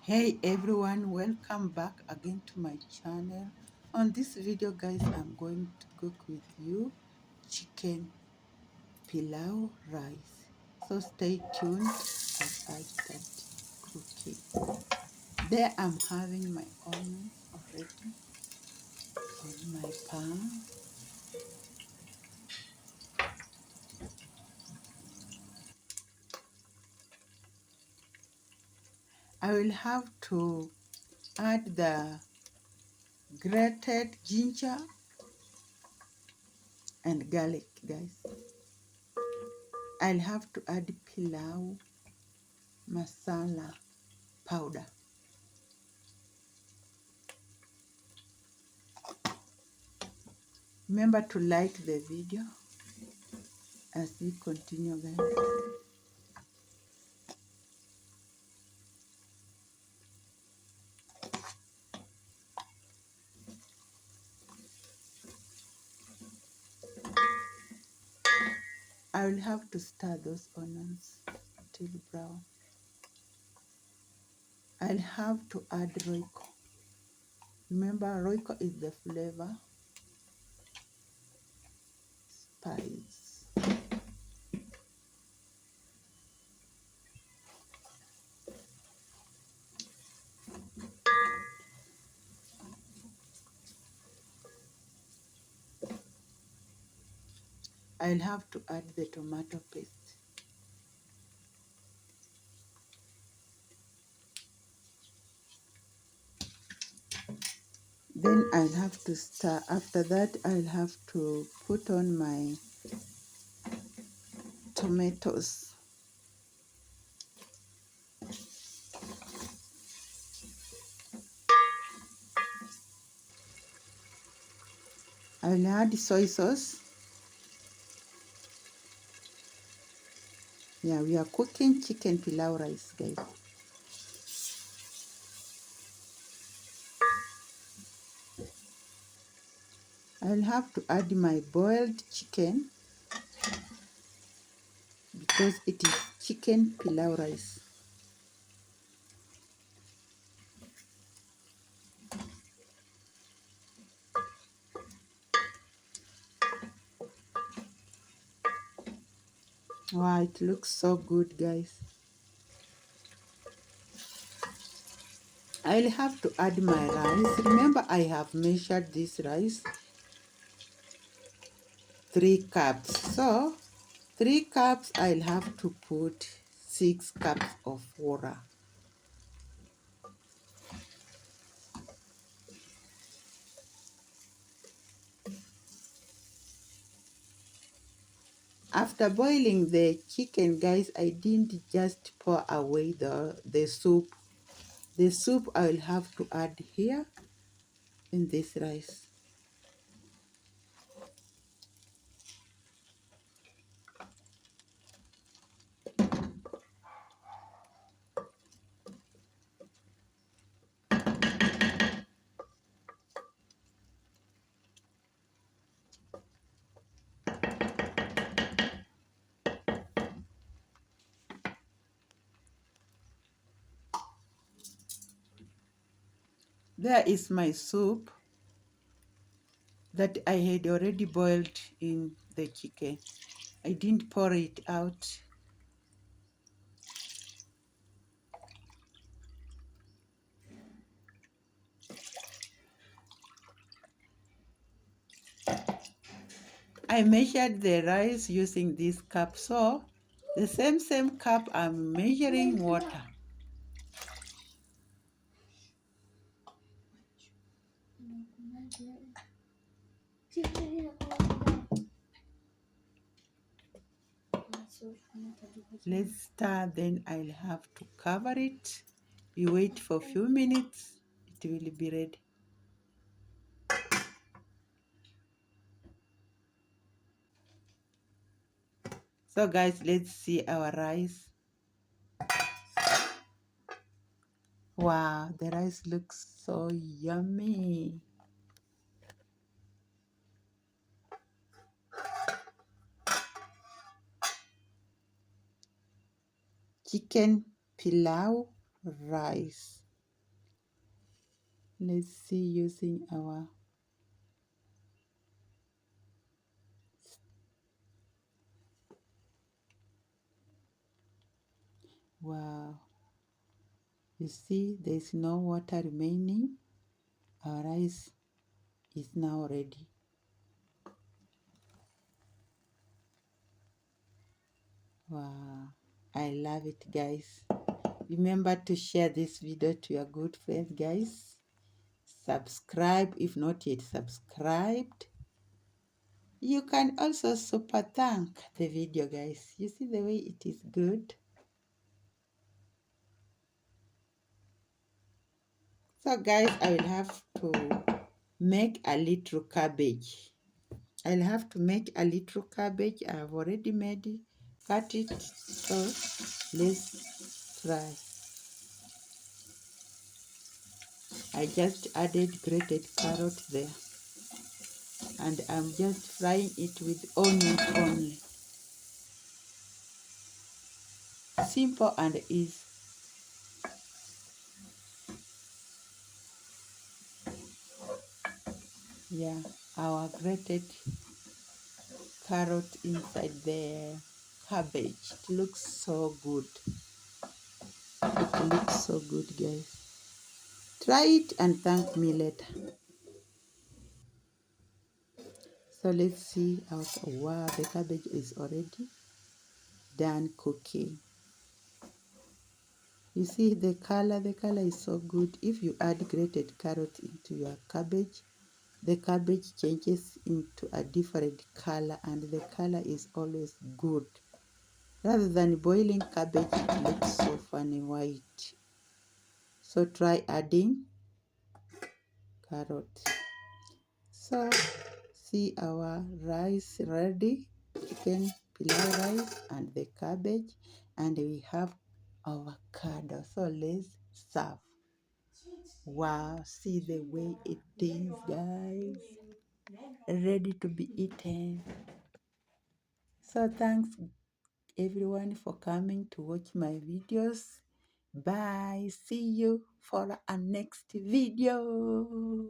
Hey everyone, welcome back again to my channel. On this video guys, I'm going to cook with you chicken pilau rice. So stay tuned as I start cooking. There I'm having my onions already on my pan. I will have to add the grated ginger and garlic guys. I'll have to add pilau masala powder. Remember to like the video as we continue guys. I will have to stir those onions till brown. I'll have to add roiko. Remember roiko is the flavor spice. I'll have to add the tomato paste. Then I'll have to stir. After that, I'll have to put on my tomatoes. I'll add soy sauce. Yeah, we are cooking chicken pilau rice, guys. I'll have to add my boiled chicken because it is chicken pilau rice. Wow, it looks so good, guys. I'll have to add my rice. Remember, I have measured this rice 3 cups. So, 3 cups, I'll have to put 6 cups of water. After boiling the chicken, guys, I didn't just pour away the soup. The soup I'll have to add here in this rice. There is my soup that I had already boiled in the chicken. I didn't pour it out. I measured the rice using this cup, so the same cup I'm measuring water. Let's stir, then I'll have to cover it. We wait for a few minutes, it will be ready. So guys, let's see our rice. Wow, the rice looks so yummy. Chicken pilau rice. Let's see using our wow. You see, there's no water remaining. Our rice is now ready. Wow, I love it, guys. Remember to share this video to your good friends, guys. Subscribe if not yet subscribed. You can also super thank the video, guys. You see the way it is good. So, guys, I will have to make a little cabbage. I'll have to make a little cabbage. I've already made it, cut it. So let's try. I just added grated carrot there, and I'm just frying it with onions only. Simple and easy. Yeah, our grated carrot inside the cabbage. It looks so good. It looks so good, guys. Try it and thank me later. So let's see how. Wow, the cabbage is already done cooking. You see the color is so good. If you add grated carrot into your cabbage, the cabbage changes into a different color, and the color is always good. Rather than boiling cabbage, it looks so funny white. So try adding carrot. So see our rice ready, chicken pilau rice and the cabbage, and we have avocado. So let's serve. Wow, see the way it is, guys. Ready to be eaten. So thanks everyone for coming to watch my videos. Bye. See you for our next video.